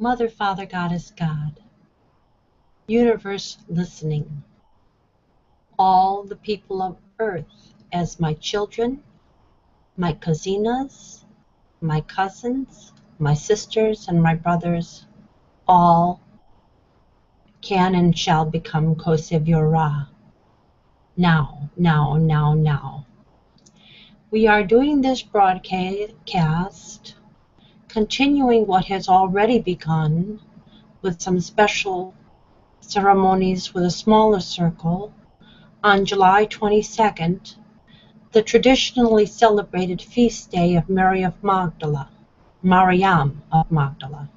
Mother, Father, Goddess, God, universe listening, all the people of earth as my children, my cousines, my cousins, my sisters, and my brothers, all can and shall become COSAVIORA. Now, now, now, now. We are doing this broadcast, continuing what has already begun with some special ceremonies with a smaller circle on July 22nd, the traditionally celebrated feast day of Mary of Magdalla, MarIamMa of Magdalla.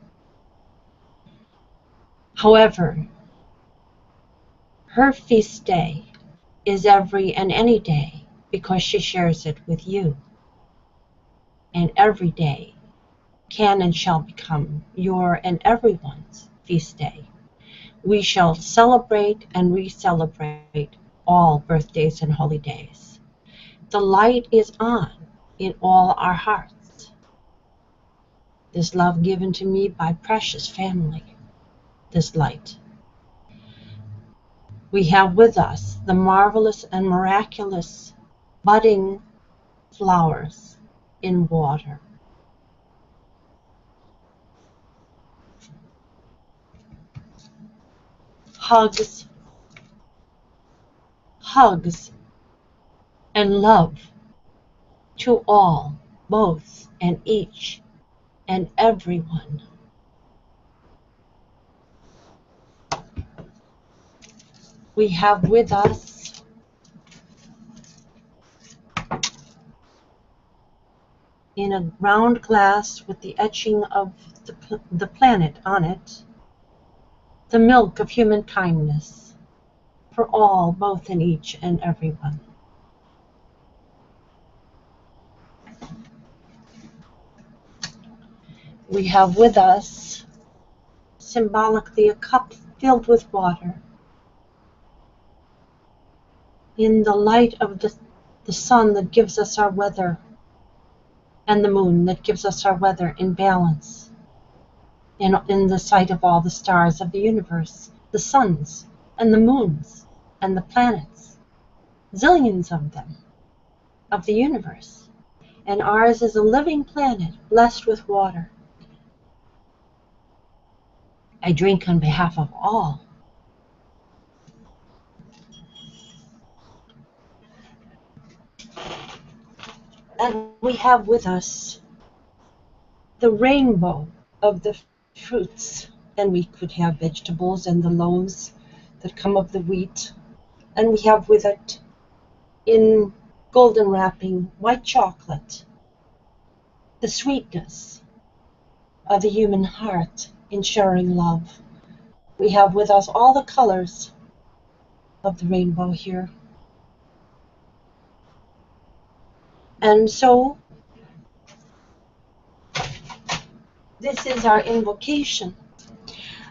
However, her feast day is every and any day because she shares it with you. And every day can and shall become your and everyone's feast day. We shall celebrate and re-celebrate all birthdays and holy days. The light is on in all our hearts. This love given to me by precious family, this light. We have with us the marvelous and miraculous budding flowers in water. Hugs, hugs, and love to all, both and each and everyone. We have with us in a round glass with the etching of the planet on it, the milk of human kindness for all, both and each and everyone. We have with us symbolically a cup filled with water in the light of the sun that gives us our weather and the moon that gives us our weather in balance in the sight of all the stars of the universe, the suns and the moons and the planets, zillions of them, of the universe. And ours is a living planet blessed with water. I drink on behalf of all. And we have with us the rainbow of the fruits, and we could have vegetables and the loaves that come of the wheat, and we have with it in golden wrapping white chocolate, the sweetness of the human heart in sharing love. We have with us all the colors of the rainbow here. And so this is our invocation.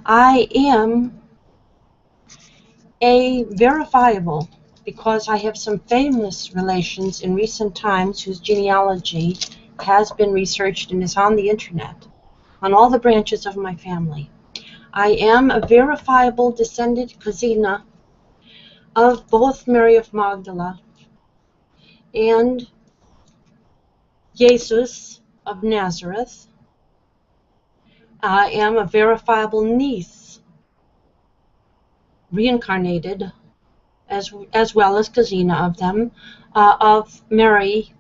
I am a verifiable, because I have some famous relations in recent times whose genealogy has been researched and is on the internet, on all the branches of my family. I am a verifiable descendant cousina of both Mary of Magdalla and Jesus of Nazareth. I am a verifiable niece, reincarnated, as well as cousina of them, of MarIamMa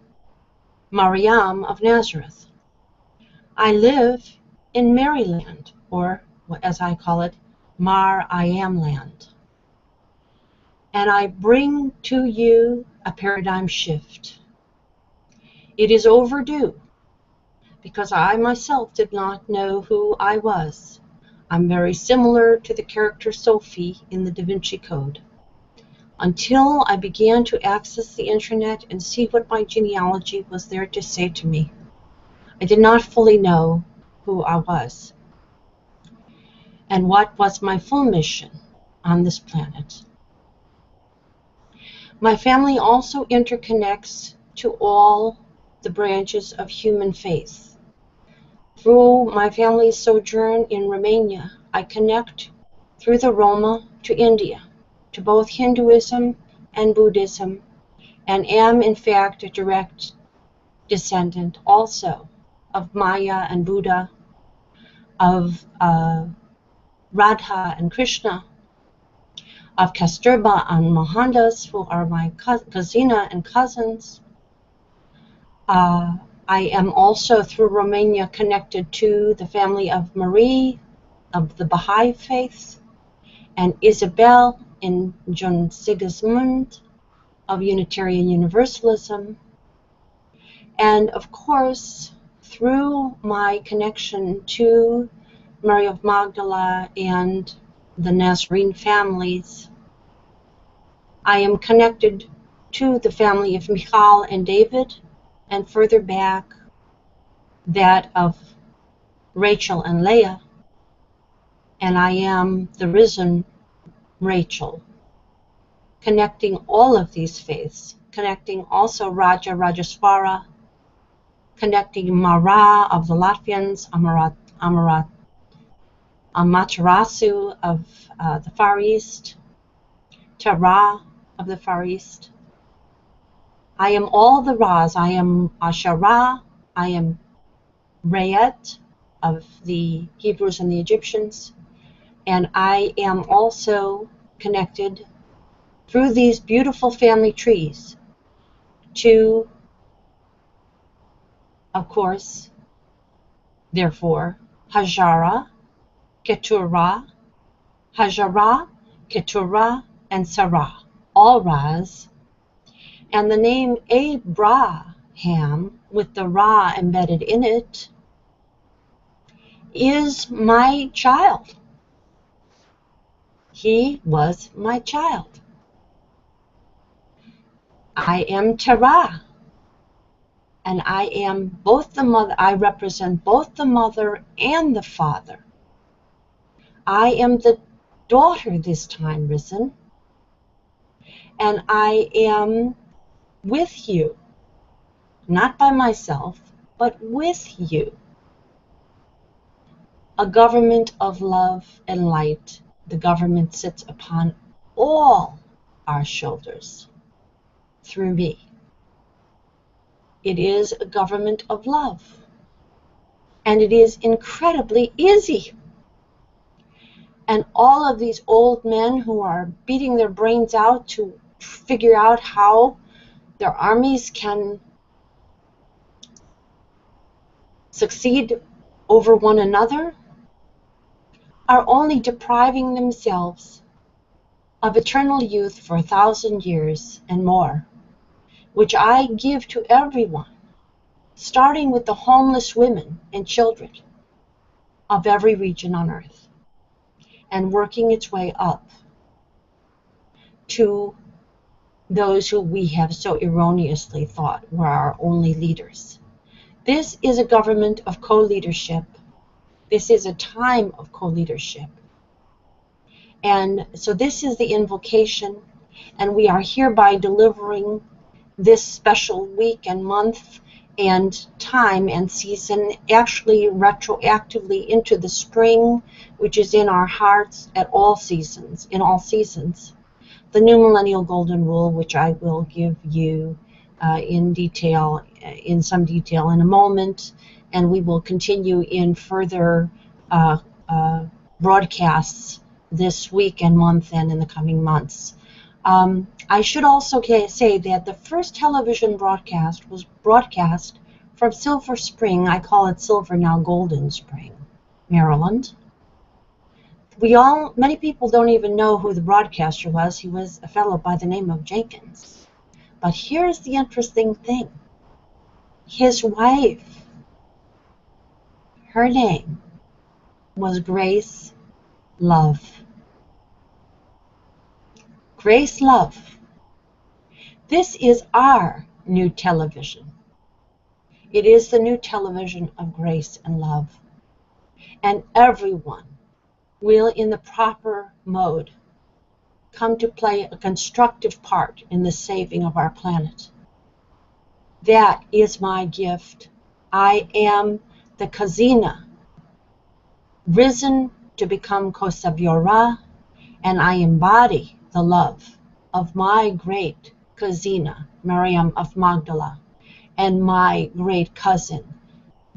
of Nazareth. I live in Maryland, or as I call it, MarIamland. And I bring to you a paradigm shift. It is overdue, because I myself did not know who I was. I'm very similar to the character Sophie in the Da Vinci Code. Until I began to access the internet and see what my genealogy was there to say to me, I did not fully know who I was. and what was my full mission on this planet. My family also interconnects to all the branches of human faith. Through my family's sojourn in Romania, I connect through the Roma to India, to both Hinduism and Buddhism, and am in fact a direct descendant also of Maya and Buddha, of Radha and Krishna, of Kasturba and Mohandas, who are my cousina and cousins. I am also through Romania connected to the family of Marie of the Baha'i faith, and Isabel and John Sigismund of Unitarian Universalism, and of course through my connection to Mary of Magdalla and the Nazarene families, I am connected to the family of Michal and David, and further back that of Rachel and Leah, and I am the risen Rachel, connecting all of these faiths, connecting also Raja Rajeswara, connecting Mara of the Latvians, Amaterasu of the Far East, Tara of the Far East. I am all the Ras. I am Asherah, I am Rayet of the Hebrews and the Egyptians, and I am also connected through these beautiful family trees to, of course, therefore, Hajara, Keturah, Hajara, Keturah, and Sarah, all Ras, and the name Abraham, with the Ra embedded in it, is my child. He was my child. I am Terah, and I am both the mother. I represent both the mother and the father. I am the daughter this time, Riszen, and I am with you, not by myself, but with you. A government of love and light. The government sits upon all our shoulders through me. It is a government of love, and it is incredibly easy. And all of these old men who are beating their brains out to figure out how their armies can succeed over one another are only depriving themselves of eternal youth for 1,000 years and more, which I give to everyone, starting with the homeless women and children of every region on earth, and working its way up to those who we have so erroneously thought were our only leaders. This is a government of co-leadership. This is a time of co-leadership. And so this is the invocation, and we are hereby delivering this special week and month and time and season actually retroactively into the spring, which is in our hearts at all seasons, in all seasons. The new millennial golden rule, which I will give you in some detail in a moment, and we will continue in further broadcasts this week and month and in the coming months. I should also say that the first television broadcast was broadcast from Silver Spring. I call it Silver now, Golden Spring, Maryland. Many people don't even know who the broadcaster was. He was a fellow by the name of Jenkins. But here's the interesting thing. His wife, her name was Grace Love. Grace Love. This is our new television. It is the new television of grace and love. And everyone will, in the proper mode, come to play a constructive part in the saving of our planet. That is my gift. I am the Kazina, risen to become COSAVIORA, and I embody the love of my great Kazina, Miriam of Magdalla, and my great cousin,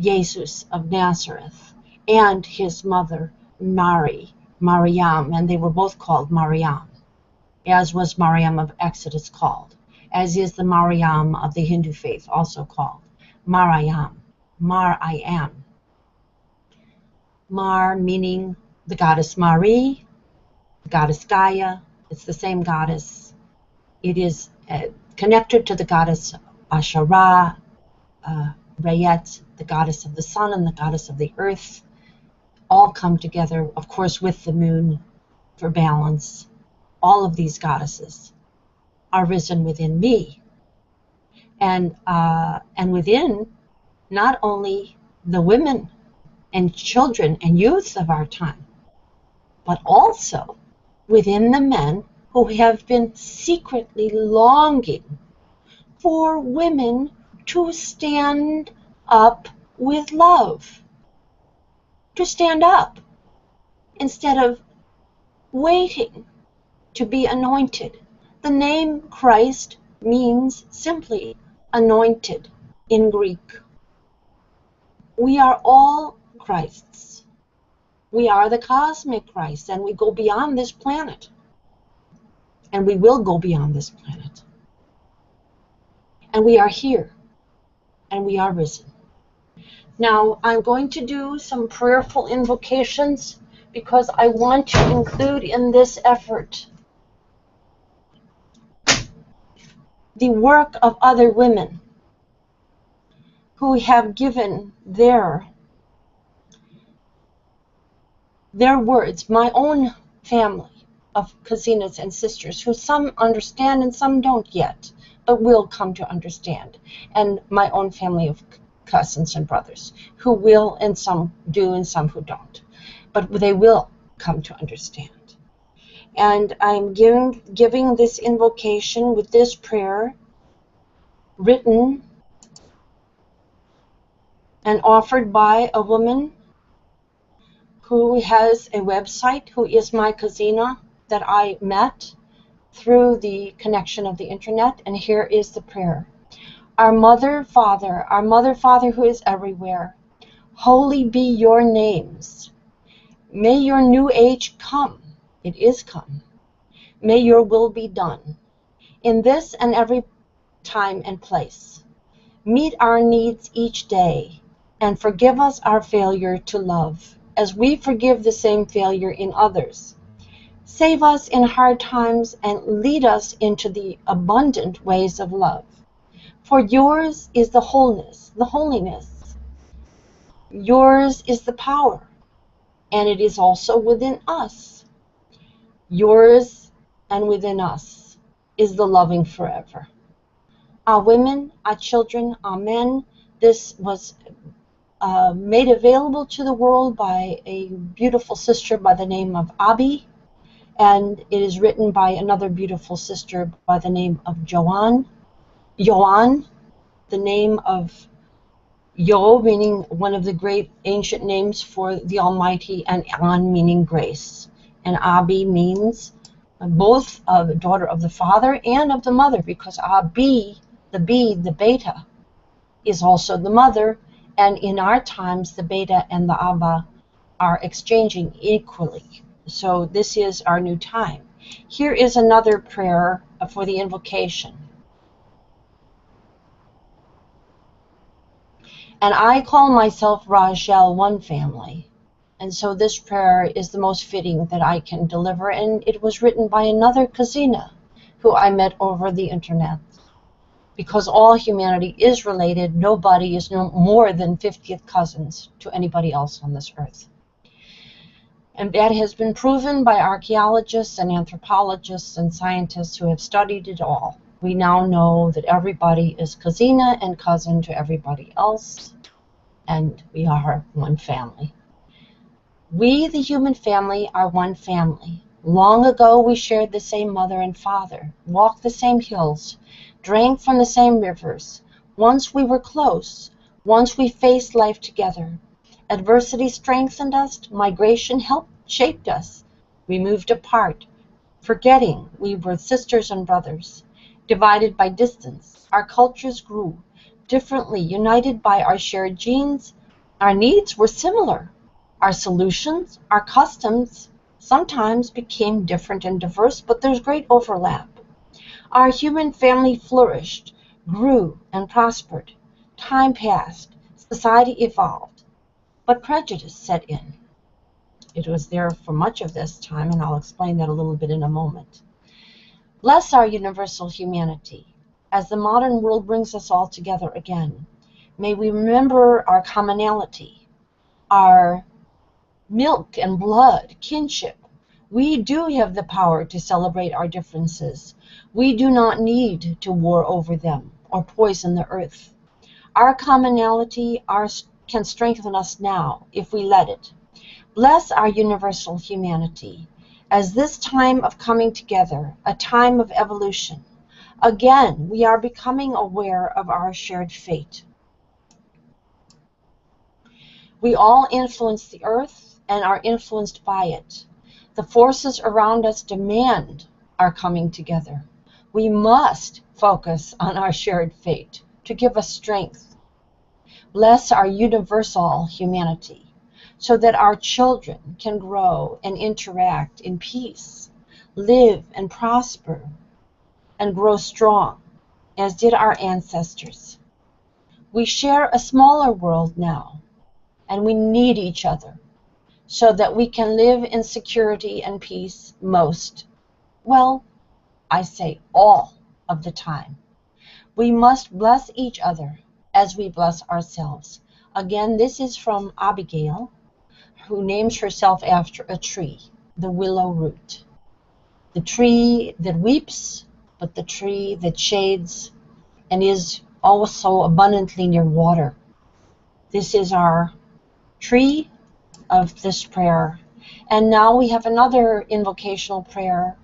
Jesus of Nazareth, and his mother, MarIamMa, and they were both called MarIamMa, as was Mariam of Exodus called, as is the MarIamMa of the Hindu faith also called MarIamMa, Mar I am. Mar meaning the goddess Mari, the goddess Gaia. It's the same goddess. It is connected to the goddess Ashara, Rayet, the goddess of the sun and the goddess of the earth, all come together, of course, with the moon for balance. All of these goddesses are risen within me, and within not only the women and children and youth of our time, but also within the men who have been secretly longing for women to stand up with love, to stand up instead of waiting to be anointed. The name Christ means simply anointed in Greek. We are all Christs. We are the cosmic Christ, and we go beyond this planet. And we will go beyond this planet. And we are here, and we are risen. Now, I'm going to do some prayerful invocations because I want to include in this effort the work of other women who have given their words, my own family of Kazinas and sisters, who some understand and some don't yet, but will come to understand, and my own family of cousins and brothers, who will, and some do and some who don't, but they will come to understand. And I'm giving this invocation with this prayer written and offered by a woman who has a website, who is my Kazina, that I met through the connection of the internet. And here is the prayer. Our Mother, Father who is everywhere, holy be your names. May your new age come. It is come. May your will be done in this and every time and place. Meet our needs each day and forgive us our failure to love, as we forgive the same failure in others. Save us in hard times and lead us into the abundant ways of love. For yours is the wholeness, the holiness. Yours is the power, and it is also within us. Yours and within us is the loving forever. Our women, our children, our men, this was made available to the world by a beautiful sister by the name of Abi, and it is written by another beautiful sister by the name of Yoan, the name of Yo meaning one of the great ancient names for the Almighty, and An meaning grace. And Abi means both the daughter of the father and of the mother, because Abi, the beta, is also the mother, and in our times the beta and the Abba are exchanging equally. So this is our new time. Here is another prayer for the invocation. And I call myself Rachel, one family. And so this prayer is the most fitting that I can deliver, and it was written by another Kazina who I met over the internet. Because all humanity is related, nobody is no more than 50th cousins to anybody else on this earth. And that has been proven by archaeologists and anthropologists and scientists who have studied it all. We now know that everybody is Kazina and cousin to everybody else, and we are one family. We, the human family, are one family. Long ago we shared the same mother and father, walked the same hills, drank from the same rivers. Once we were close. Once we faced life together. Adversity strengthened us. Migration helped shaped us. We moved apart, forgetting we were sisters and brothers. Divided by distance, our cultures grew. Differently, united by our shared genes, our needs were similar. Our solutions, our customs, sometimes became different and diverse, but there's great overlap. Our human family flourished, grew, and prospered. Time passed, society evolved, but prejudice set in. It was there for much of this time, and I'll explain that a little bit in a moment. Bless our universal humanity, as the modern world brings us all together again. May we remember our commonality, our milk and blood, kinship. We do have the power to celebrate our differences. We do not need to war over them or poison the earth. Our commonality can strengthen us now if we let it. Bless our universal humanity, as this time of coming together, a time of evolution. Again, we are becoming aware of our shared fate. We all influence the earth and are influenced by it. The forces around us demand our coming together. We must focus on our shared fate to give us strength. Bless our universal humanity so that our children can grow and interact in peace, live and prosper, and grow strong, as did our ancestors. We share a smaller world now, and we need each other so that we can live in security and peace most, well, I say all of the time. We must bless each other as we bless ourselves. Again, this is from Abigail, who names herself after a tree, the willow root. The tree that weeps, but the tree that shades and is also abundantly near water. This is our tree of this prayer. And now we have another invocational prayer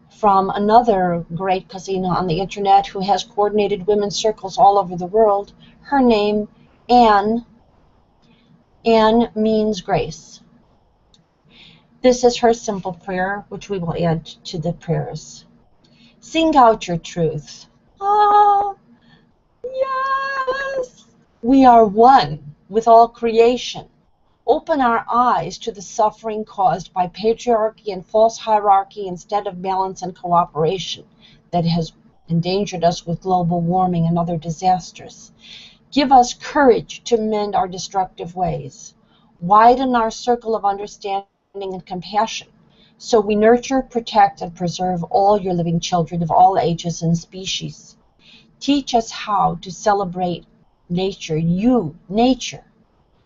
from another great Kazina on the internet who has coordinated women's circles all over the world. Her name, Anne. Anne means grace. This is her simple prayer, which we will add to the prayers. Sing out your truth. Ah, yes! We are one with all creation. Open our eyes to the suffering caused by patriarchy and false hierarchy instead of balance and cooperation that has endangered us with global warming and other disasters. Give us courage to mend our destructive ways. Widen our circle of understanding and compassion so we nurture, protect, and preserve all your living children of all ages and species. Teach us how to celebrate nature, nature,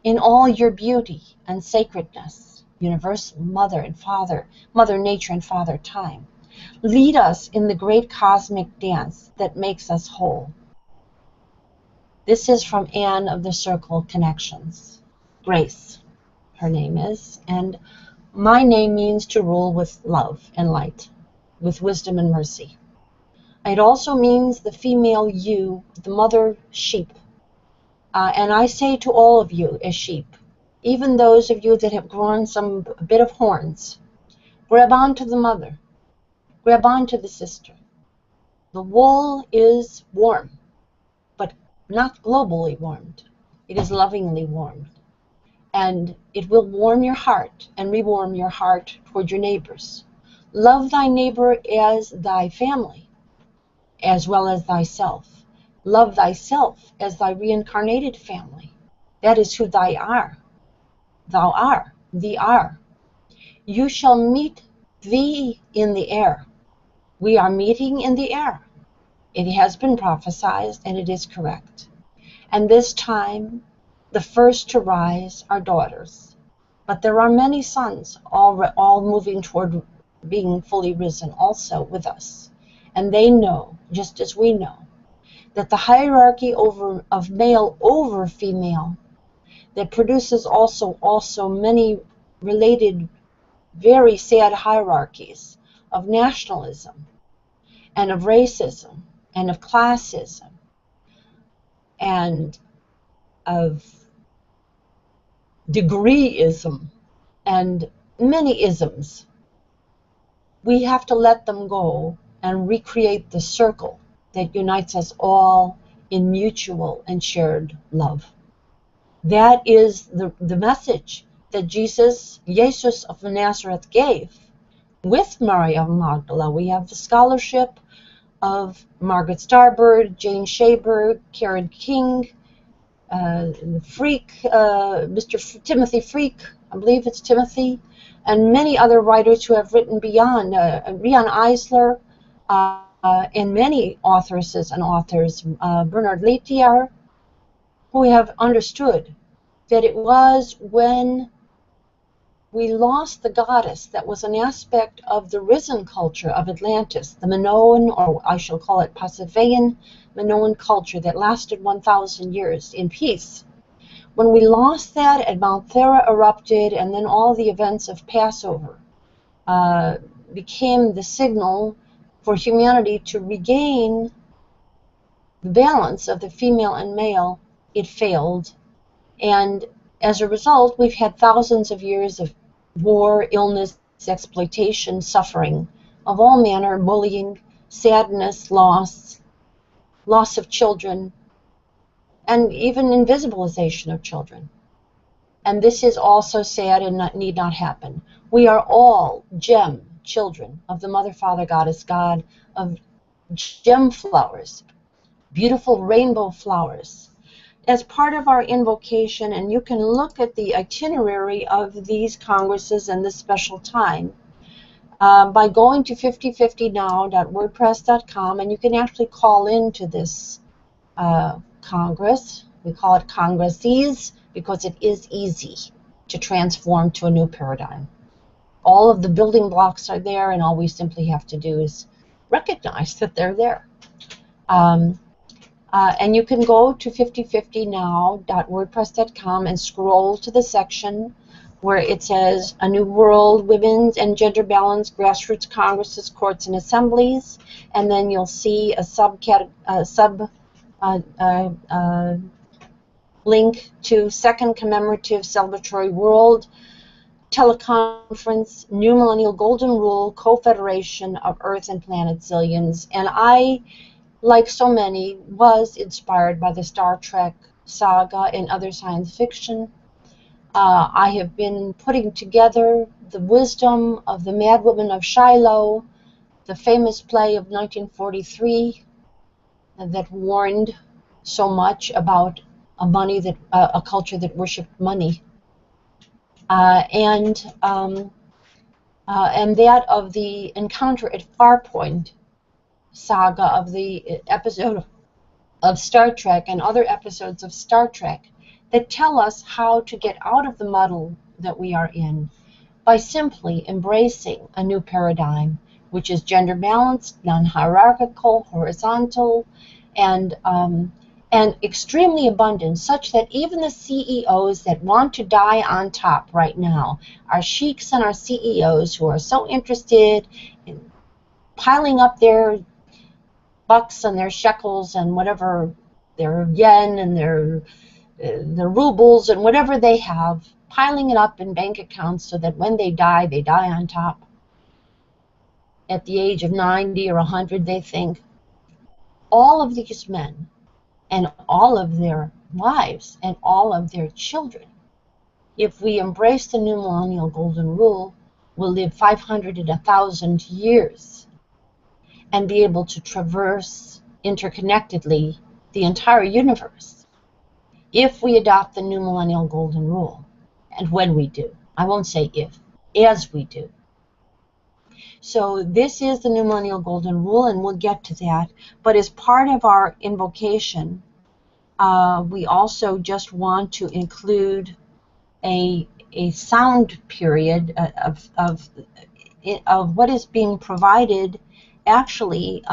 in all your beauty and sacredness, universal mother and father, mother nature and father time. Lead us in the great cosmic dance that makes us whole. This is from Anne of the Circle Connections. Grace, her name is, and my name means to rule with love and light, with wisdom and mercy. It also means the female you, the mother sheep. And I say to all of you as sheep, even those of you that have grown a bit of horns, grab onto the mother, grab onto the sister. The wool is warm, but not globally warmed. It is lovingly warmed. And it will warm your heart and rewarm your heart toward your neighbors. Love thy neighbor as thy family, as well as thyself. Love thyself as thy reincarnated family. That is who thou art. Thee are. You shall meet thee in the air. We are meeting in the air. It has been prophesied, and it is correct. And this time, the first to rise are daughters. But there are many sons all moving toward being fully risen also with us. And they know, just as we know, that the hierarchy of male over female that produces also many related very sad hierarchies of nationalism and of racism and of classism and of degreeism and many isms. We have to let them go and recreate the circle that unites us all in mutual and shared love. That is the message that Jesus of Nazareth gave. With MarIamMa Magdalla, we have the scholarship of Margaret Starbird, Jane Shaber, Karen King, Mr. Timothy Freak, I believe it's Timothy, and many other writers who have written beyond, Rian Eisler, and many authoresses and authors, Bernard Laitier, who have understood that it was when we lost the goddess that was an aspect of the Riszen culture of Atlantis, the Minoan, or I shall call it Pasiphaean Minoan culture that lasted 1,000 years in peace. When we lost that and Mount Thera erupted, and then all the events of Passover became the signal for humanity to regain the balance of the female and male, it failed. And as a result, we've had thousands of years of war, illness, exploitation, suffering of all manner, bullying, sadness, loss of children, and even invisibilization of children. And this is also sad and need not happen. We are all gem children of the Mother, Father, Goddess, God, of gem flowers, beautiful rainbow flowers. As part of our invocation, and you can look at the itinerary of these congresses and this special time by going to 5050now.wordpress.com, and you can actually call into this Congress. We call it Congresses because it is easy to transform to a new paradigm. All of the building blocks are there, and all we simply have to do is recognize that they're there. And you can go to 5050now.wordpress.com and scroll to the section where it says A New World, Women's and Gender Balance, Grassroots Congresses, Courts and Assemblies, and then you'll see a link to Second Commemorative Celebratory World Teleconference, New Millennial Golden Rule, Co-Federation of Earth and Planet Zillions. And I, like so many, was inspired by the Star Trek saga and other science fiction. I have been putting together the wisdom of the Mad Woman of Shiloh, the famous play of 1943 that warned so much about a culture that worshipped money, and that of the Encounter at Farpoint saga of the episode of Star Trek and other episodes of Star Trek that tell us how to get out of the muddle that we are in by simply embracing a new paradigm, which is gender balanced, non-hierarchical, horizontal, and extremely abundant, such that even the CEOs that want to die on top right now, our sheiks and our CEOs who are so interested in piling up their bucks and their shekels and whatever, their yen and their rubles and whatever they have, piling it up in bank accounts so that when they die on top. At the age of 90 or 100, they think. All of these men and all of their wives and all of their children, if we embrace the new millennial golden rule, will live 500 and 1,000 years and be able to traverse interconnectedly the entire universe if we adopt the new millennial golden rule. And when we do, I won't say if, as we do. So this is the new millennial golden rule, and we'll get to that. But as part of our invocation, we also just want to include a sound period of what is being provided actually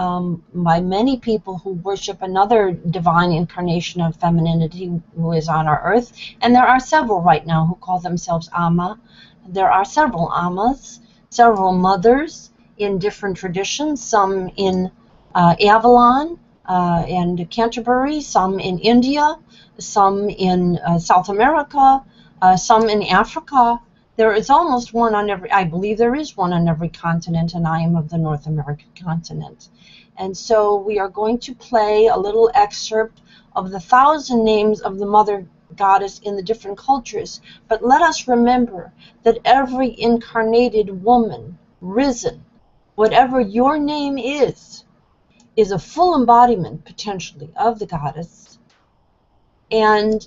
by many people who worship another divine incarnation of femininity who is on our earth. And there are several right now who call themselves Amma. there are several Ammas, several mothers in different traditions, some in Avalon and Canterbury, some in India, some in South America, some in Africa. There is almost one on every, I believe there is one on every continent, and I am of the North American continent. And so we are going to play a little excerpt of the 1,000 names of the Mother Goddess in the different cultures. But let us remember that every incarnated woman, Riszen, whatever your name is a full embodiment, potentially, of the goddess. And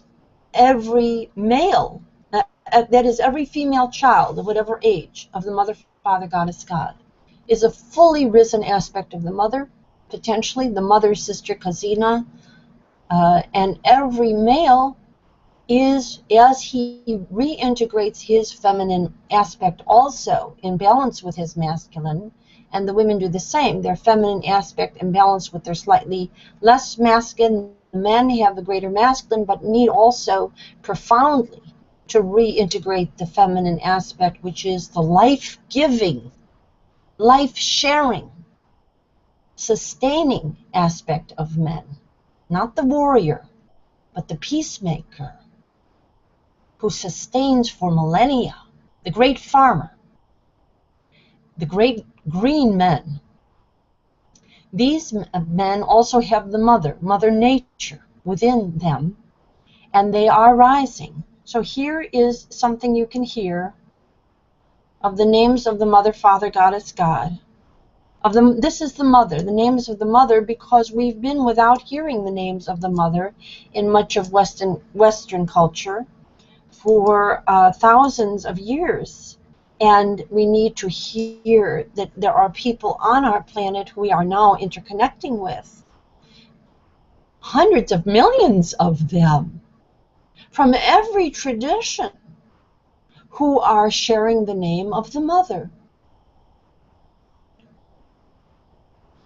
every male, that is every female child of whatever age of the Mother, Father, Goddess, God, is a fully risen aspect of the Mother, potentially the Mother, Sister, Kazina, and every male is, as he reintegrates his feminine aspect also in balance with his masculine, and the women do the same, their feminine aspect in balance with their slightly less masculine. The men have the greater masculine, but need also profoundly to reintegrate the feminine aspect, which is the life-giving, life-sharing, sustaining aspect of men. Not the warrior, but the peacemaker who sustains for millennia, the great farmer, the great green men. These men also have the Mother Nature within them, and they are rising. So here is something you can hear of the names of the Mother, Father, Goddess, God. This is the Mother, the names of the Mother, because we've been without hearing the names of the Mother in much of Western culture for thousands of years. And we need to hear that there are people on our planet who we are now interconnecting with. Hundreds of millions of them from every tradition who are sharing the name of the Mother,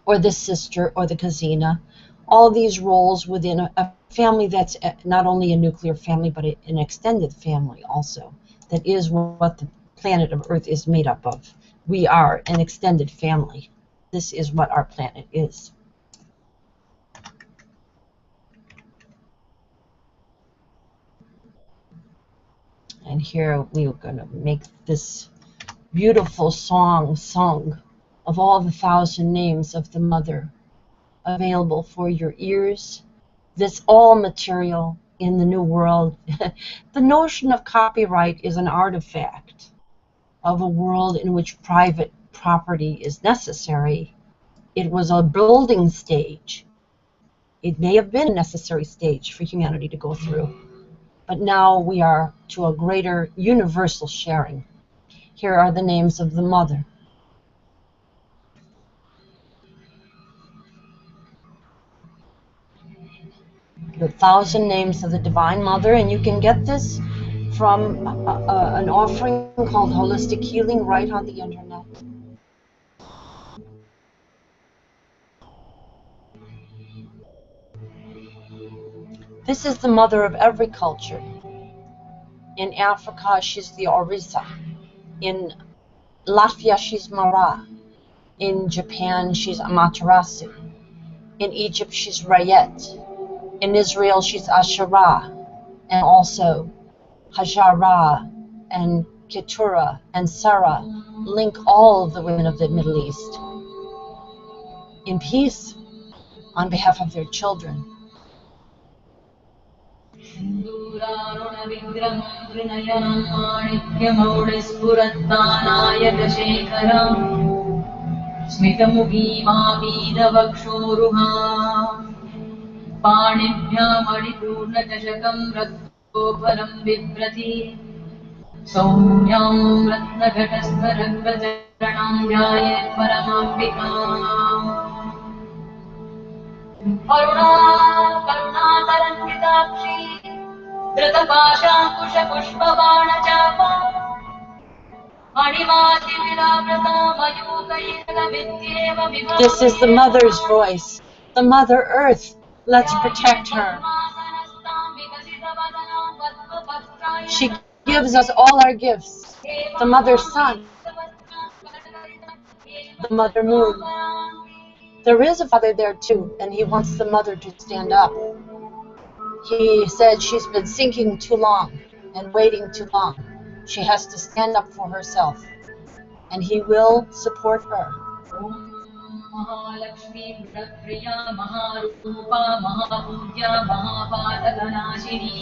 or the sister, or the Kazina. All these roles within a family that's not only a nuclear family, but an extended family also. That is what the planet of Earth is made up of. We are an extended family. This is what our planet is. And here we are going to make this beautiful song sung of all the 1,000 names of the Mother available for your ears. This all material in the New World. The notion of copyright is an artifact of a world in which private property is necessary. It was a building stage. It may have been a necessary stage for humanity to go through, but now we are to a greater universal sharing. Here are the names of the Mother. The 1,000 names of the Divine Mother, and you can get this from an offering called Holistic Healing right on the internet. This is the Mother of every culture. In Africa, she's the Orisa. In Latvia, she's Mara. In Japan, she's Amaterasu. In Egypt, she's Rayet. In Israel, she's Asherah, and also Hajarah and Keturah and Sarah link all of the women of the Middle East in peace on behalf of their children. पाणिभ्यामणिपूर्णचषकं रक्तोपलं बिभ्रति सौम्यां रत्नघटस्थरङ्गचरणां ध्यायेत् परमाम्बिकाम् Aruna करुणातरङ्गिताक्षी धृतपाशाङ्कुशपुष्पबाणचापा मणिमातिविलाव्रता मयूकैर्गविद्येव Vibha. This is the Mother's voice, the Mother Earth. Let's protect her. She gives us all our gifts. The mother sun, the mother moon. There is a father there too, and he wants the mother to stand up. He said she's been sinking too long and waiting too long. She has to stand up for herself, and he will support her. Mahalakshmi प्रिया महारूपा महापूज्या महापातकनाशिनी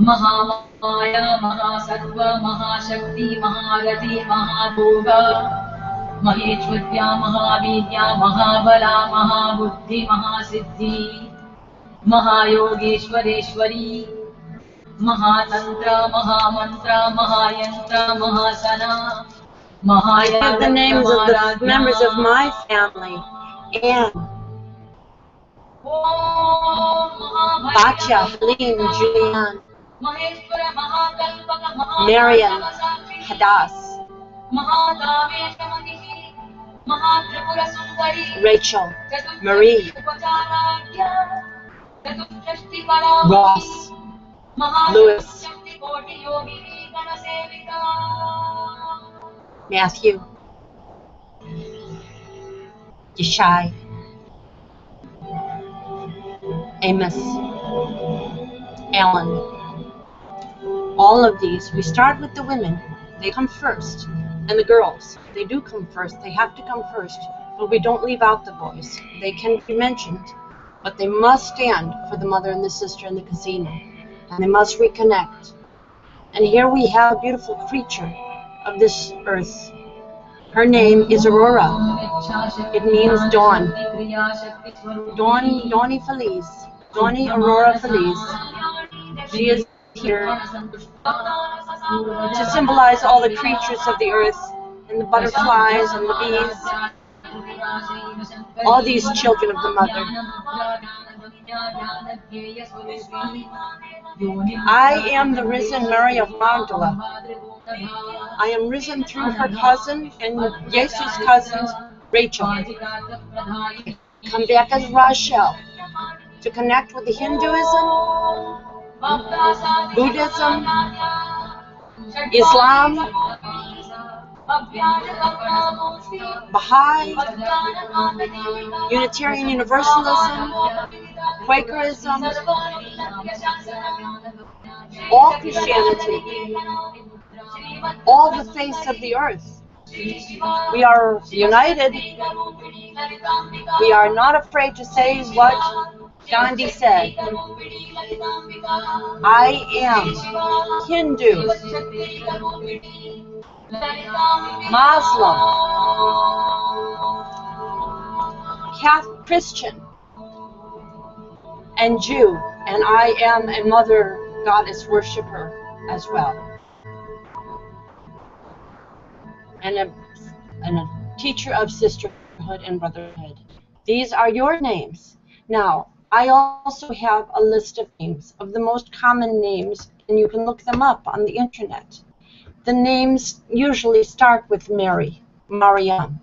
महामाया महासत्व महाशक्ति महारथी महाभोगा महेश्वर्या महावीर्या महाबला महाबुद्धि महासिद्धि महायोगेश्वरेश्वरी महातंत्र महामंत्र महायंत्र महासना I have the names of the members of my family: Anne, Batya, Helene, Julianne, Marian, Agesz, Rachel, Marie, Ross, Louis, Matthew, Yeshai, Amos, Alan. All of these, we start with the women. They come first. And the girls, they do come first. They have to come first. But we don't leave out the boys. They can be mentioned, but they must stand for the mother and the sister in the casino. And they must reconnect. And here we have a beautiful creature of this earth. Her name is Aurora. It means dawn. Dawny Feliz. Dawny Aurora Feliz. She is here to symbolize all the creatures of the earth, and the butterflies and the bees. All these children of the mother. I am the risen Mary of Magdalla. I am risen through her cousin and Jesus' cousin, Rachel. Come back as Rachel to connect with the Hinduism, Buddhism, Islam, Baha'i, Unitarian Universalism, Quakerism, all Christianity, all the faiths of the earth. We are united. We are not afraid to say what Gandhi said. I am Hindu, Muslim, Catholic, Christian, and Jew, and I am a mother goddess worshiper as well, and a teacher of sisterhood and brotherhood. These are your names. Now, I also have a list of names, of the most common names, and you can look them up on the internet. The names usually start with Mary, MarIamMa,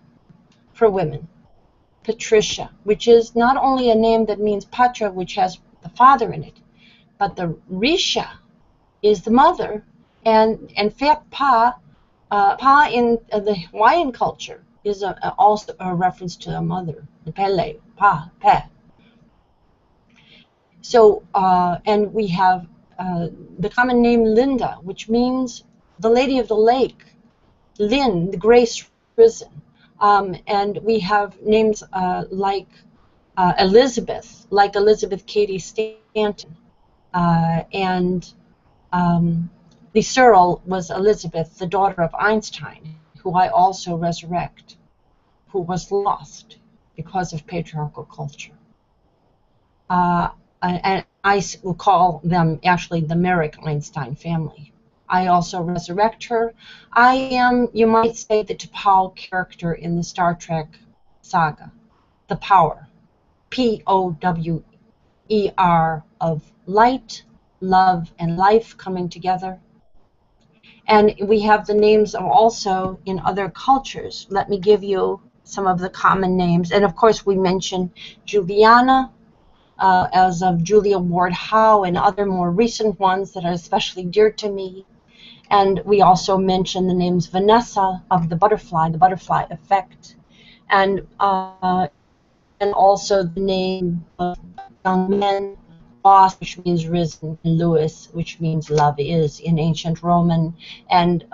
for women. Patricia, which is not only a name that means Patra, which has the father in it, but the Risha is the mother, and in fact, Pa in the Hawaiian culture is also a reference to a mother, the Pele, Pa, Pe. So, and we have the common name Linda, which means the Lady of the Lake, Lynn, the Grace Riszen. And we have names like Elizabeth, like Elizabeth Cady Stanton. And the Searle was Elizabeth, the daughter of Einstein, who I also resurrect, who was lost because of patriarchal culture. And I will call them actually the Merrick Einstein family. I also resurrect her. I am, you might say, the T'Pau character in the Star Trek saga, the Power, P-O-W-E-R, of light, love, and life coming together. And we have the names of also in other cultures. Let me give you some of the common names. And of course, we mentioned Juliana, as of Julia Ward Howe, and other more recent ones that are especially dear to me. And we also mention the names Vanessa of the butterfly effect, and also the name of young men, Os, which means risen, and Louis, which means love is in ancient Roman, and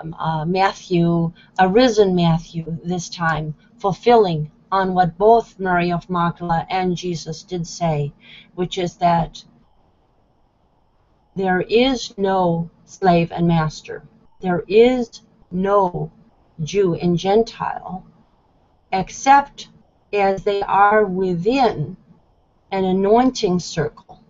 Matthew, a risen Matthew this time, fulfilling on what both Mary of Magdala and Jesus did say, which is that there is no slave and master. There is no Jew and Gentile, except as they are within an anointing circle,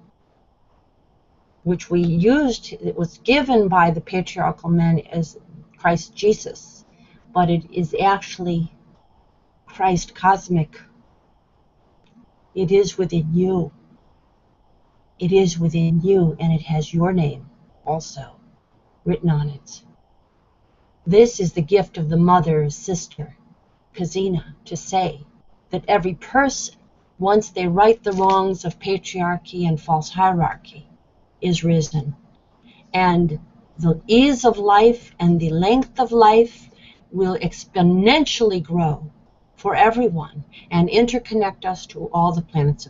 which we used, it was given by the patriarchal men as Christ Jesus, but it is actually Christ cosmic. It is within you. It is within you, and it has your name also written on it. This is the gift of the mother, sister, Kazina, to say that every person, once they right the wrongs of patriarchy and false hierarchy, is risen. And the ease of life and the length of life will exponentially grow for everyone and interconnect us to all the planets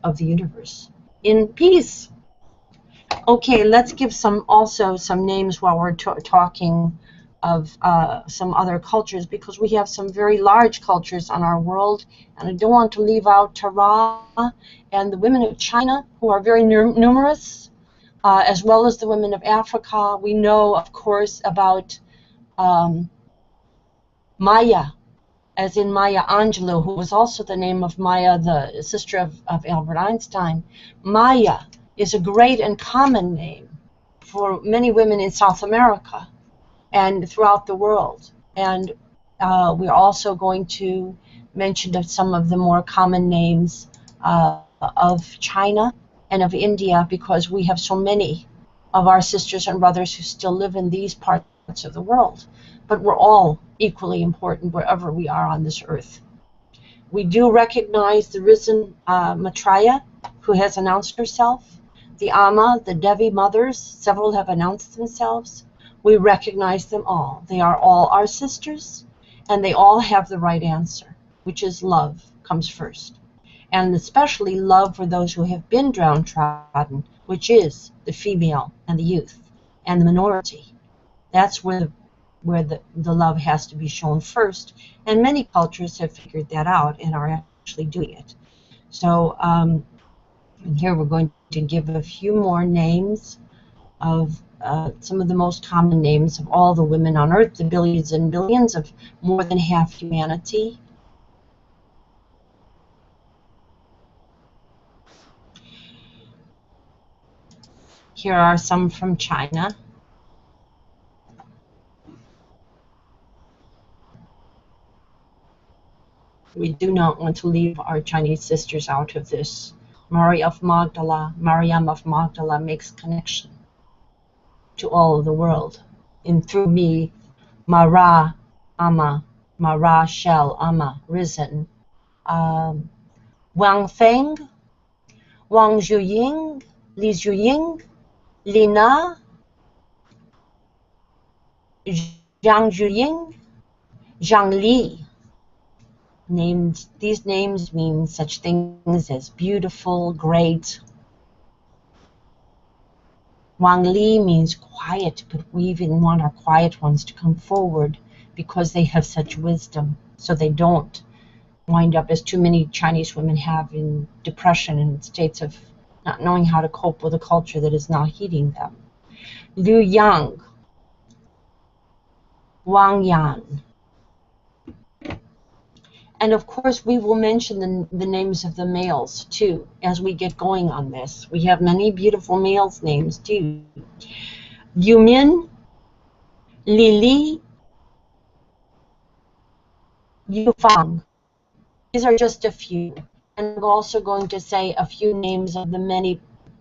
of the universe in peace. Okay, let's give some names while we're talking of some other cultures, because we have some very large cultures on our world, and I don't want to leave out Tara and the women of China, who are very numerous, as well as the women of Africa. We know, of course, about Maya, as in Maya Angelou, who was also the name of Maya, the sister of Albert Einstein. Maya is a great and common name for many women in South America and throughout the world. And we're also going to mention some of the more common names of China and of India, because we have so many of our sisters and brothers who still live in these parts of the world. But we're all equally important wherever we are on this earth. We do recognize the Riszen Maitreya, who has announced herself, the Amma, the Devi mothers, several have announced themselves. We recognize them all. They are all our sisters, and they all have the right answer, which is love comes first. And especially love for those who have been downtrodden, which is the female and the youth and the minority. That's where the love has to be shown first, and many cultures have figured that out and are actually doing it. So and here we're going to give a few more names of some of the most common names of all the women on Earth, the billions and billions of more than half humanity. Here are some from China. We do not want to leave our Chinese sisters out of this. Mary of Magdala, MarIamMa of Magdala makes connection to all of the world. And through me, MarIamMa, Mara Shell Amma, Riszen, Wang Feng, Wang Zhuying, Li Zhuying, Lina, Zhang Zhuying, Zhang Li. These names mean such things as beautiful, great. Wang Li means quiet, but we even want our quiet ones to come forward because they have such wisdom, so they don't wind up, as too many Chinese women have, in depression and states of not knowing how to cope with a culture that is not heeding them. Liu Yang, Wang Yan. And of course, we will mention the names of the males too as we get going on this. We have many beautiful males' names too. Yumin, Lili, Yufang. These are just a few. And I'm also going to say a few names of the many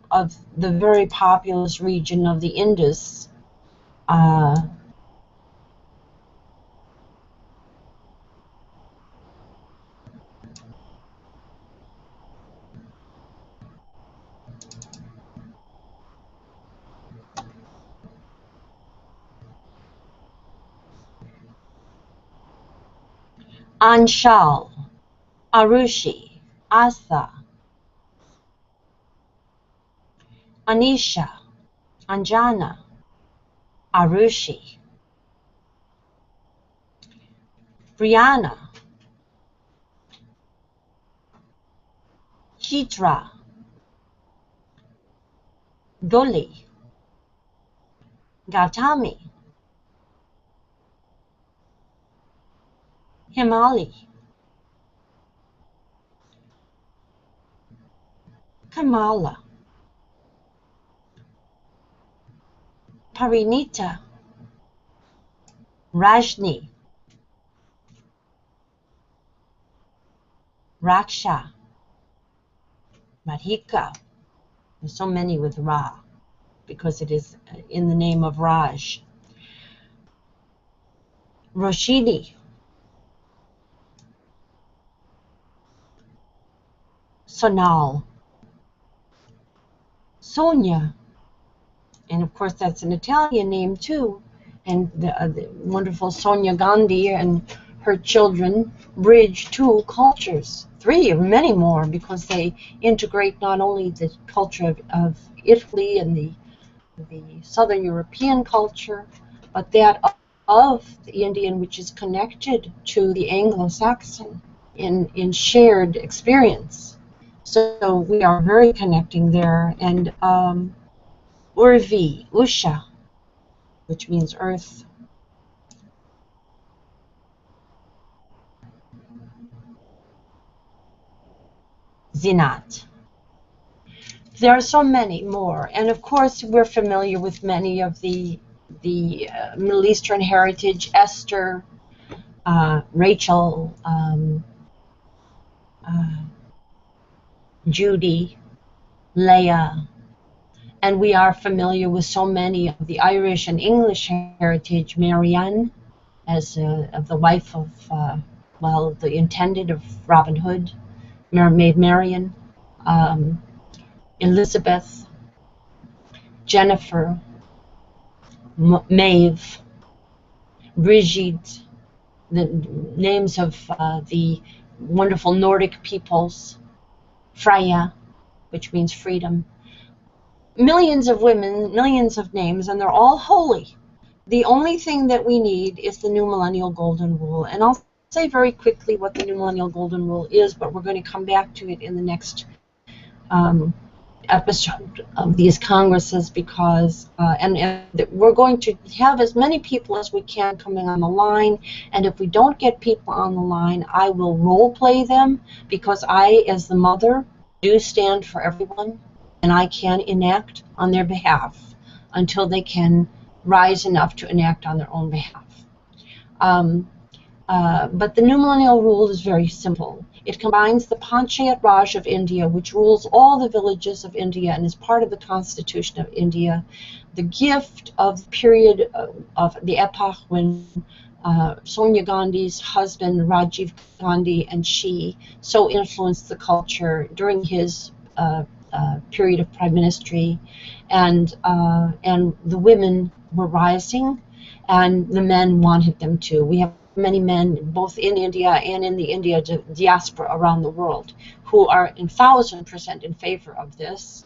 of the very populous region of the Indus. Anshal, Arushi, Asa, Anisha, Anjana, Arushi, Brianna, Chitra, Goli, Gautami, Himali, Kamala, Parinita, Rajni, Raksha, Radhika. There's so many with Ra because it is in the name of Raj. Roshidi, Sonal, Sonia, and of course that's an Italian name too, and the wonderful Sonia Gandhi and her children bridge two cultures, three or many more, because they integrate not only the culture of Italy and the Southern European culture, but that of the Indian, which is connected to the Anglo-Saxon in shared experience. So we are very connecting there. And Urvi, Usha, which means earth. Zinat. There are so many more, and of course we're familiar with many of the Middle Eastern heritage: Esther, Rachel, Judy, Leah, and we are familiar with so many of the Irish and English heritage: Marianne, as of the wife of the intended of Robin Hood, Maid Marian, Elizabeth, Jennifer, Maeve, Brigitte, the names of the wonderful Nordic peoples, Freya, which means freedom. Millions of women, millions of names, and they're all holy. The only thing that we need is the New Millennial Golden Rule. And I'll say very quickly what the New Millennial Golden Rule is, but we're going to come back to it in the next episode of these congresses, because and we're going to have as many people as we can coming on the line, and if we don't get people on the line, I will role play them, because I, as the mother, do stand for everyone, and I can enact on their behalf until they can rise enough to enact on their own behalf. But the New Millennial Rule is very simple. It combines the Panchayat Raj of India, which rules all the villages of India and is part of the Constitution of India, the gift of the period of the epoch when Sonia Gandhi's husband, Rajiv Gandhi, and she so influenced the culture during his period of prime ministry, and the women were rising, and the men wanted them to. We have many men, both in India and in the India diaspora around the world, who are 1,000% in favor of this.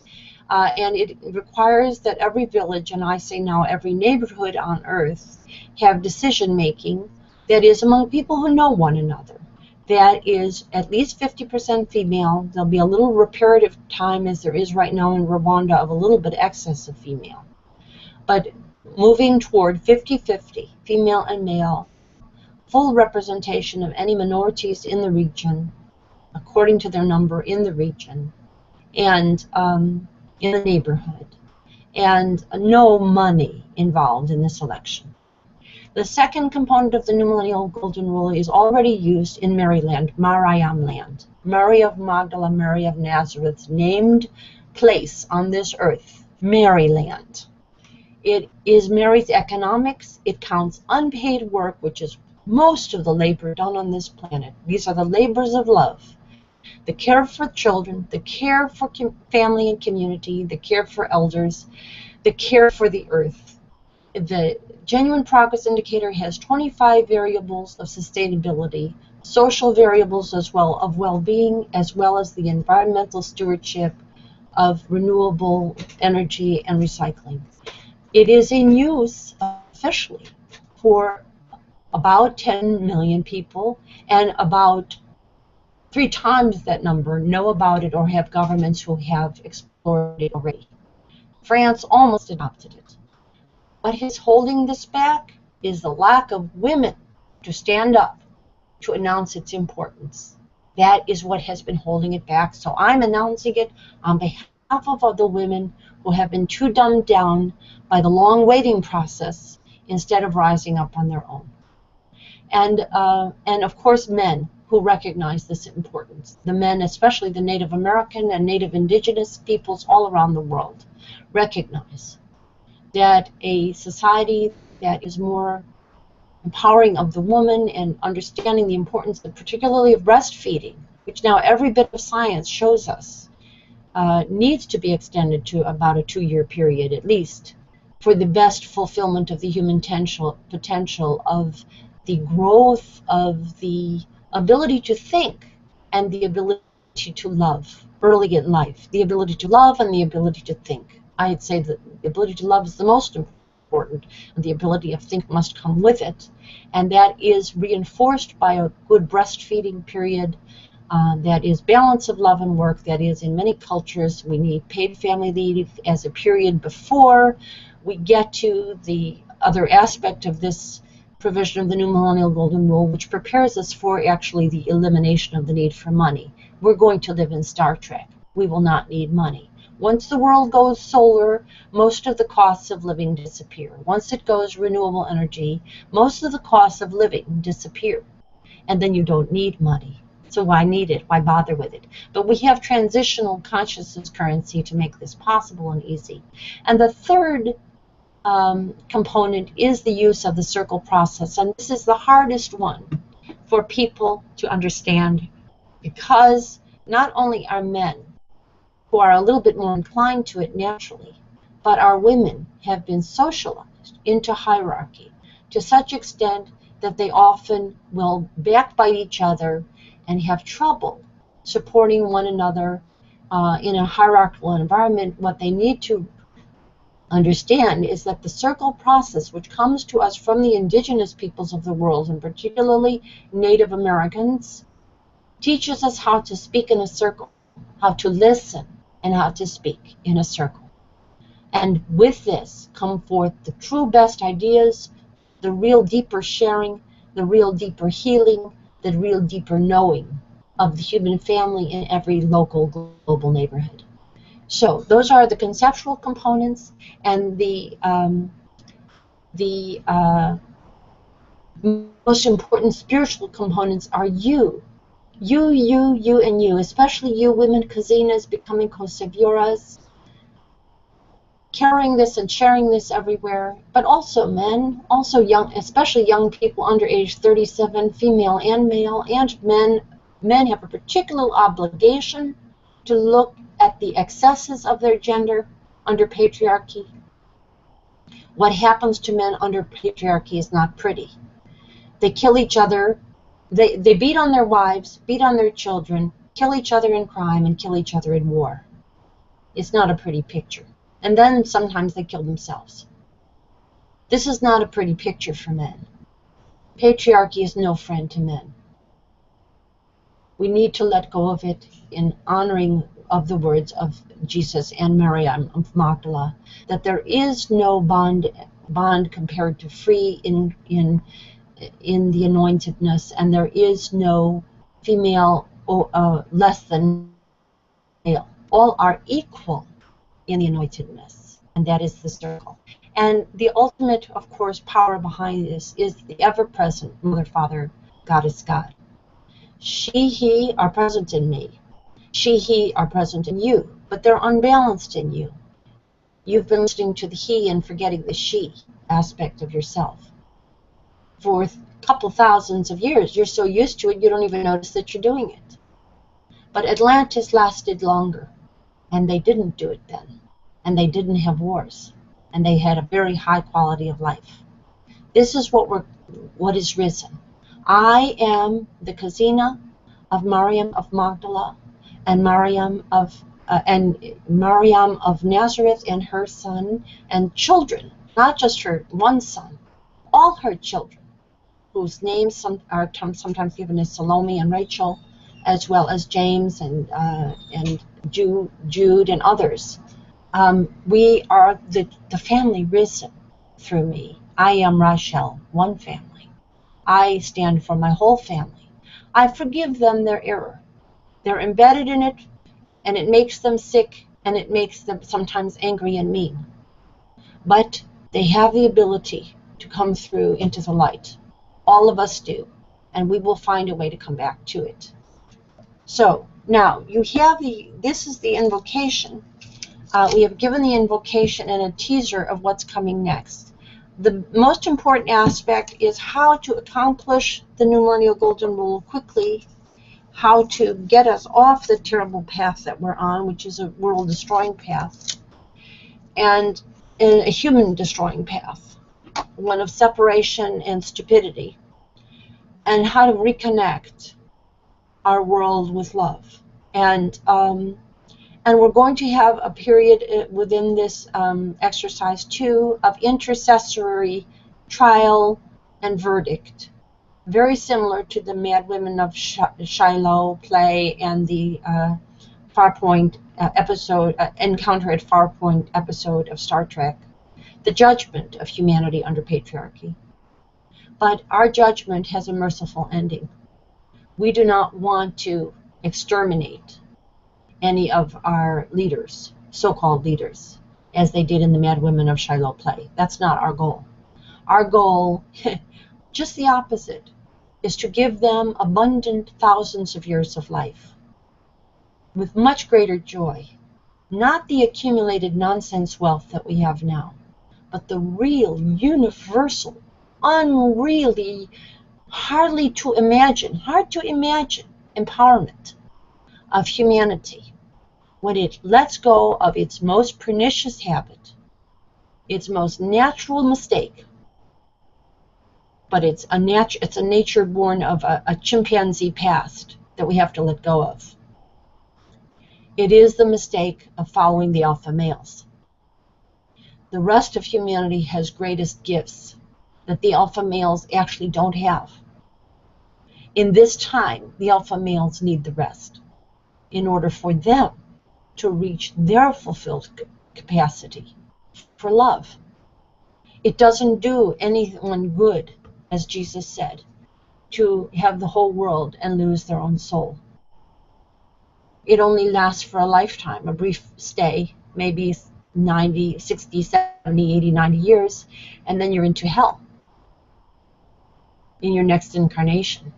And it requires that every village, and I say now every neighborhood on earth, have decision-making that is among people who know one another. That is at least 50% female. There'll be a little reparative time, as there is right now in Rwanda, of a little bit excess of female. But moving toward 50-50, female and male, full representation of any minorities in the region, according to their number in the region, and in the neighborhood, and no money involved in this election. The second component of the New Millennial Golden Rule is already used in Maryland, MarIamMa land. Mary of Magdalla, Mary of Nazareth's named place on this earth, Maryland. It is Mary's economics. It counts unpaid work, which is most of the labor done on this planet. These are the labors of love. The care for children, the care for family and community, the care for elders, the care for the earth. The Genuine Progress Indicator has 25 variables of sustainability, social variables as well of well-being, as well as the environmental stewardship of renewable energy and recycling. It is in use officially for about 10 million people, and about 3 times that number know about it or have governments who have explored it already. France almost adopted it. What is holding this back is the lack of women to stand up to announce its importance. That is what has been holding it back. So I'm announcing it on behalf of other women who have been too dumbed down by the long waiting process instead of rising up on their own. And of course men who recognize this importance. The men, especially the Native American and Native Indigenous peoples all around the world, recognize that a society that is more empowering of the woman and understanding the importance, particularly of breastfeeding, which now every bit of science shows us needs to be extended to about a 2-year period at least for the best fulfillment of the human potential of the growth of the ability to think and the ability to love early in life. The ability to love and the ability to think. I'd say that the ability to love is the most important, and the ability to think must come with it. And that is reinforced by a good breastfeeding period. That is balance of love and work. That is, in many cultures, we need paid family leave as a period before we get to the other aspect of this provision of the New Millennial Golden Rule, which prepares us for actually the elimination of the need for money. We're going to live in Star Trek. We will not need money. Once the world goes solar, most of the costs of living disappear. Once it goes renewable energy, most of the costs of living disappear. And then you don't need money. So why need it? Why bother with it? But we have transitional consciousness currency to make this possible and easy. And the third component is the use of the circle process. And this is the hardest one for people to understand, because not only are men who are a little bit more inclined to it naturally, but our women have been socialized into hierarchy to such extent that they often will backbite each other and have trouble supporting one another in a hierarchical environment. What they need to understand is that the circle process, which comes to us from the indigenous peoples of the world, and particularly Native Americans, teaches us how to speak in a circle, how to listen, and how to speak in a circle. And with this come forth the true best ideas, the real deeper sharing, the real deeper healing, the real deeper knowing of the human family in every local, global neighborhood. So those are the conceptual components, and the most important spiritual components are you, and you, especially you women Kazinas becoming COSAVIORAs, carrying this and sharing this everywhere, but also men, also young, especially young people under age 37, female and male, and men. Men have a particular obligation to look at the excesses of their gender under patriarchy. What happens to men under patriarchy is not pretty. They kill each other, they beat on their wives, beat on their children, kill each other in crime, and kill each other in war. It's not a pretty picture. And then sometimes they kill themselves. This is not a pretty picture for men. Patriarchy is no friend to men. We need to let go of it in honoring of the words of Jesus and MarIamMa of Magdalla, that there is no bond compared to free in the anointedness, and there is no female less than male. All are equal in the anointedness, and that is the circle. And the ultimate, of course, power behind this is the ever-present Mother, Father, Goddess, God. She, he are present in me. She, he are present in you, but they're unbalanced in you. You've been listening to the he and forgetting the she aspect of yourself. For a couple thousands of years, you're so used to it, you don't even notice that you're doing it. But Atlantis lasted longer, and they didn't do it then. And they didn't have wars, and they had a very high quality of life. This is what is Riszen. I am the Kazina of Mariam of Magdalla and Mariam of Nazareth and her son and children, not just her one son, all her children, whose names are sometimes given as Salome and Rachel, as well as James and Jude and others. We are the family Riszen through me. I am Rachel, one family. I stand for my whole family. I forgive them their error. They're embedded in it, and it makes them sick, and it makes them sometimes angry and mean. But they have the ability to come through into the light. All of us do, and we will find a way to come back to it. So now you have this is the invocation. We have given the invocation and a teaser of what's coming next. The most important aspect is how to accomplish the New Millennial Golden Rule quickly, how to get us off the terrible path that we're on, which is a world-destroying path, and a human-destroying path, one of separation and stupidity, and how to reconnect our world with love. And we're going to have a period within this exercise too of intercessory trial and verdict, very similar to the Mad Women of Shiloh play and the Farpoint episode, Encounter at Farpoint episode of Star Trek, the judgment of humanity under patriarchy. But our judgment has a merciful ending. We do not want to exterminate any of our leaders, so-called leaders, as they did in the Mad Women of Shiloh play. That's not our goal. Our goal, just the opposite, is to give them abundant thousands of years of life with much greater joy, not the accumulated nonsense wealth that we have now, but the real, universal, unreally, hard to imagine empowerment of humanity when it lets go of its most pernicious habit, its most natural mistake. But it's a nature born of a chimpanzee past that we have to let go of. It is the mistake of following the alpha males. The rest of humanity has greatest gifts that the alpha males actually don't have. In this time, the alpha males need the rest in order for them to reach their fulfilled capacity for love. It doesn't do anyone good, as Jesus said, to have the whole world and lose their own soul. It only lasts for a lifetime, a brief stay, maybe 90, 60, 70, 80, 90 years, and then you're into hell in your next incarnation.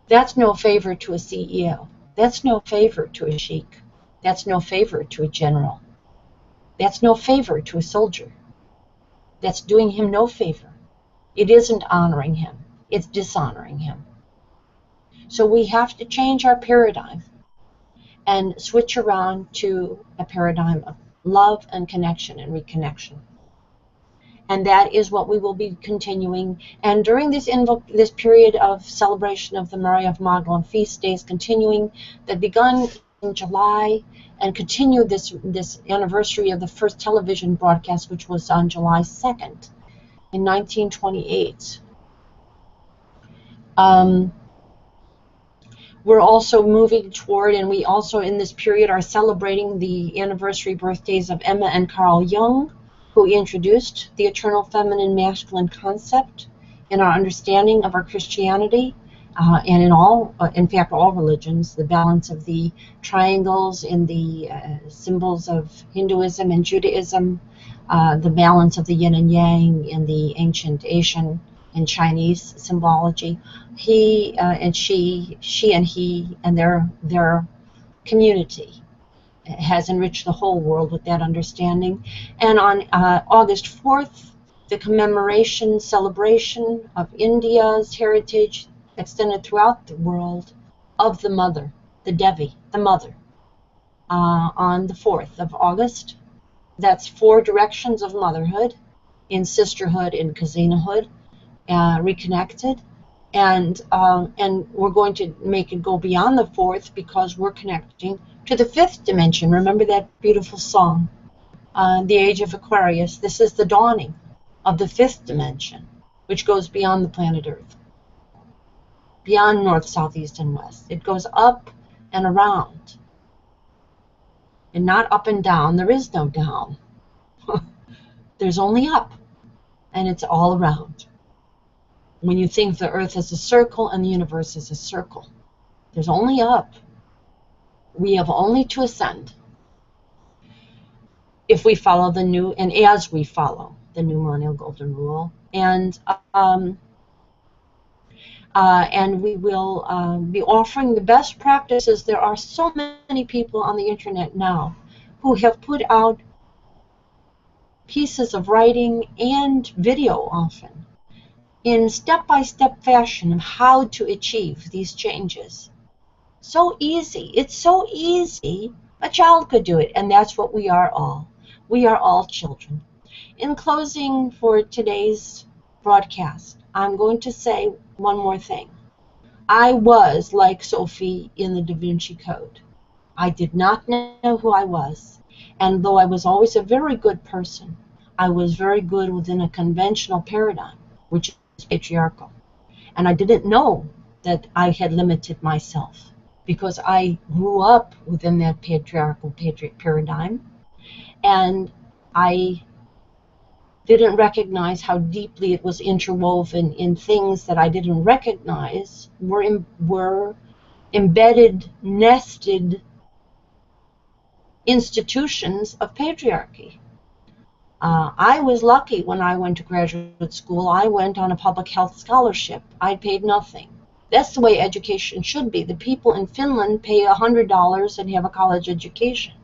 That's no favor to a CEO. That's no favor to a sheik. That's no favor to a general. That's no favor to a soldier. That's doing him no favor. It isn't honoring him. It's dishonoring him. So we have to change our paradigm and switch around to a paradigm of love and connection and reconnection. And that is what we will be continuing. And during this period of celebration of the Mary of Magdalene feast days continuing, that begun in July and continue this anniversary of the first television broadcast, which was on July 2nd in 1928. We're also moving toward, and we also in this period are celebrating the anniversary birthdays of Emma and Carl Jung, who introduced the eternal feminine masculine concept in our understanding of our Christianity, and in fact all religions, the balance of the triangles in the symbols of Hinduism and Judaism, the balance of the yin and yang in the ancient Asian and Chinese symbology. He and she and he and their community has enriched the whole world with that understanding. And on August 4th, the commemoration, celebration of India's heritage extended throughout the world of the mother, the Devi, the mother, on the 4th of August. That's 4 directions of motherhood, in sisterhood, in Kazinahood, reconnected. And we're going to make it go beyond the fourth because we're connecting to the fifth dimension. Remember that beautiful song, The Age of Aquarius? This is the dawning of the fifth dimension, which goes beyond the planet Earth, beyond north, south, east, and west. It goes up and around, and not up and down. There is no down. There's only up, and it's all around. When you think the Earth is a circle and the universe is a circle, there's only up. We have only to ascend if we follow the new, and as we follow the new millennial golden rule, and we will be offering the best practices. There are so many people on the internet now who have put out pieces of writing and video often in step-by-step fashion of how to achieve these changes. So easy. It's so easy. A child could do it, and that's what we are all. We are all children. In closing for today's broadcast, I'm going to say one more thing. I was like Sophie in the Da Vinci Code. I did not know who I was, and though I was always a very good person, I was very good within a conventional paradigm, which is patriarchal. And I didn't know that I had limited myself because I grew up within that patriarchal paradigm, and I didn't recognize how deeply it was interwoven in things that I didn't recognize were embedded, nested institutions of patriarchy. I was lucky when I went to graduate school. I went on a public health scholarship. I paid nothing. That's the way education should be. The people in Finland pay $100 and have a college education.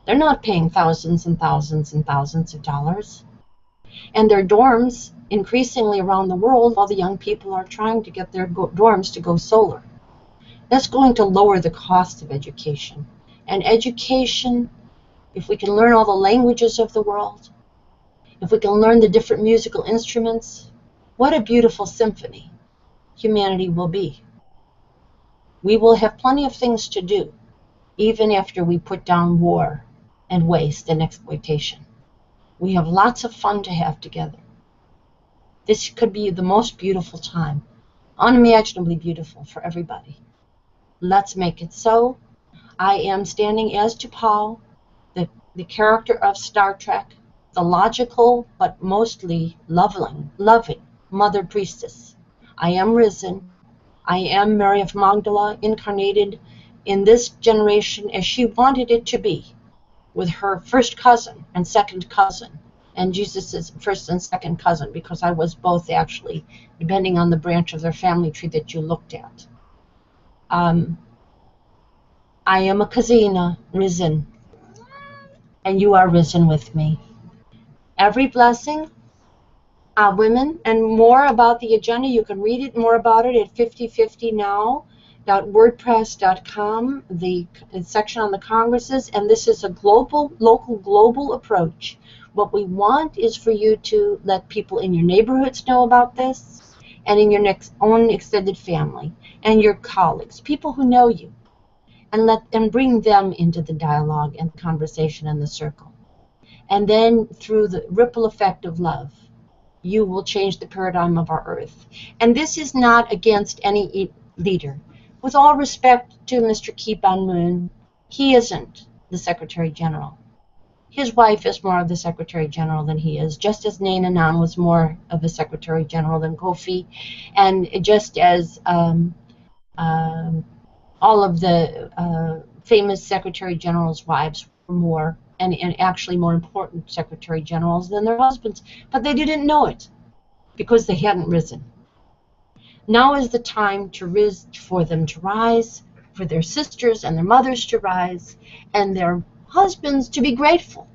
They're not paying thousands and thousands and thousands of dollars. And their dorms, increasingly around the world, all the young people are trying to get their dorms to go solar. That's going to lower the cost of education. And education, if we can learn all the languages of the world, if we can learn the different musical instruments, what a beautiful symphony humanity will be. We will have plenty of things to do, even after we put down war and waste and exploitation. We have lots of fun to have together. This could be the most beautiful time, unimaginably beautiful for everybody. Let's make it so. I am standing as T'Pau, the character of Star Trek, the logical but mostly loving Mother Priestess. I am Riszen. I am Mary of Magdalla, incarnated in this generation as she wanted it to be, with her first cousin and second cousin, and Jesus' first and second cousin, because I was both actually, depending on the branch of their family tree that you looked at. I am a Kazina, Riszen, and you are risen with me. Every blessing, women, and more about the agenda. You can read it more about it at 5050now.wordpress.com, the section on the congresses, and this is a global approach. What we want is for you to let people in your neighborhoods know about this, and in your own extended family, and your colleagues, people who know you, and bring them into the dialogue and the conversation and the circle. And then through the ripple effect of love, you will change the paradigm of our earth. And this is not against any leader. With all respect to Mr. Kim Ban-moon, he isn't the Secretary General. His wife is more of the Secretary General than he is, just as Nana Nan was more of a Secretary General than Kofi, and just as all of the famous Secretary General's wives were more, and actually more important Secretary Generals than their husbands, but they didn't know it because they hadn't risen. Now is the time for them to rise, for their sisters and their mothers to rise, and their husbands to be grateful,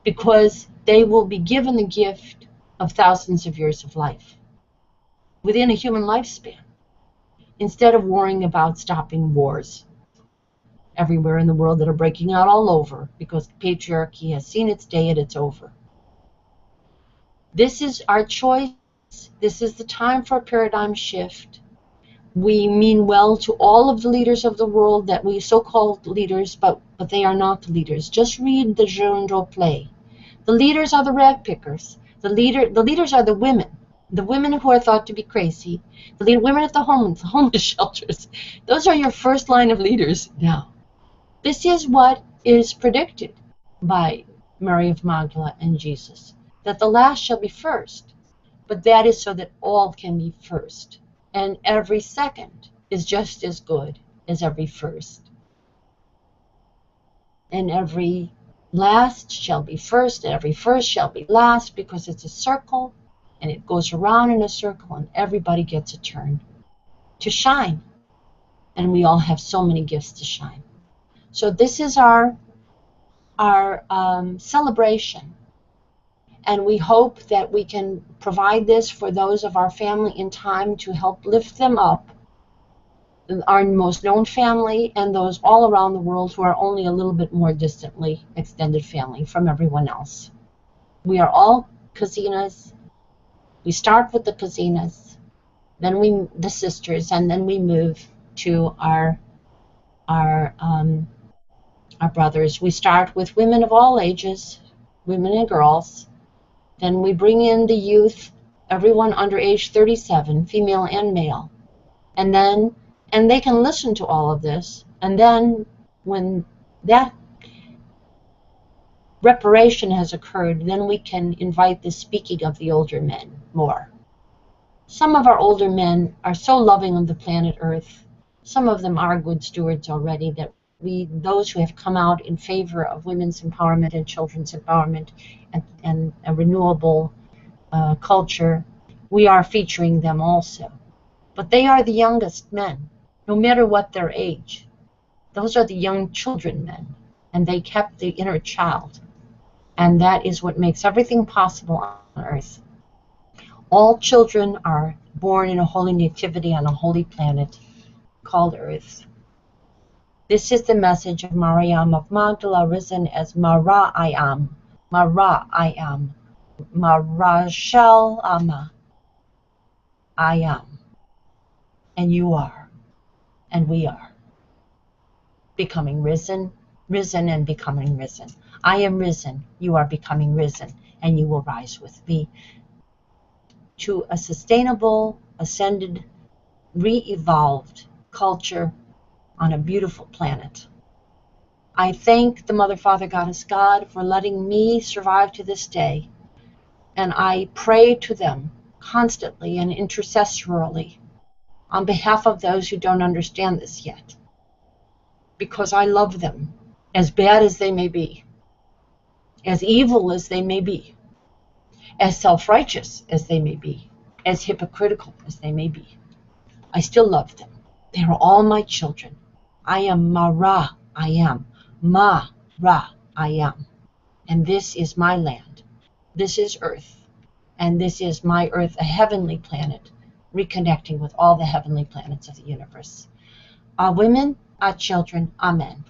because they will be given the gift of thousands of years of life within a human lifespan, instead of worrying about stopping wars everywhere in the world that are breaking out all over because patriarchy has seen its day and it's over. This is our choice This is the time for a paradigm shift. We mean well to all of the leaders of the world, that we so-called leaders, but they are not the leaders. Just read the genre play. The leaders are the rag pickers. The leaders are the women who are thought to be crazy. The women at the homeless shelters. Those are your first line of leaders now. This is what is predicted by Mary of Magdala and Jesus, that the last shall be first. But that is so that all can be first. And every second is just as good as every first. And every last shall be first, and every first shall be last, because it's a circle, and it goes around in a circle, and everybody gets a turn to shine. And we all have so many gifts to shine. So this is our celebration. And we hope that we can provide this for those of our family in time to help lift them up, our most known family, and those all around the world who are only a little bit more distantly extended family from everyone else. We are all cousines. We start with the cousines, then the sisters, and then we move to our brothers. We start with women of all ages, women and girls. Then we bring in the youth, everyone under age 37, female and male. And they can listen to all of this. And then when that reparation has occurred, then we can invite the speaking of the older men more. Some of our older men are so loving of the planet Earth. Some of them are good stewards already, that those who have come out in favor of women's empowerment and children's empowerment and a renewable culture, we are featuring them also. But they are the youngest men, no matter what their age. Those are the young children men, and they kept the inner child. And that is what makes everything possible on earth. All children are born in a holy nativity on a holy planet called Earth. This is the message of MarIamMa of Magdala, risen as MarIamMa, MarIamMa, MarIamMa. I am, and you are, and we are, becoming risen and becoming risen. I am risen, you are becoming risen, and you will rise with me to a sustainable, ascended, re-evolved culture on a beautiful planet. I thank the Mother, Father, Goddess, God for letting me survive to this day, and I pray to them constantly and intercessorily on behalf of those who don't understand this yet, because I love them, as bad as they may be, as evil as they may be, as self-righteous as they may be, as hypocritical as they may be. I still love them. They are all my children. I am Mara, I am. Ma-Ra, I am. And this is my land. This is Earth. And this is my Earth, a heavenly planet, reconnecting with all the heavenly planets of the universe. Our women, our children, amen.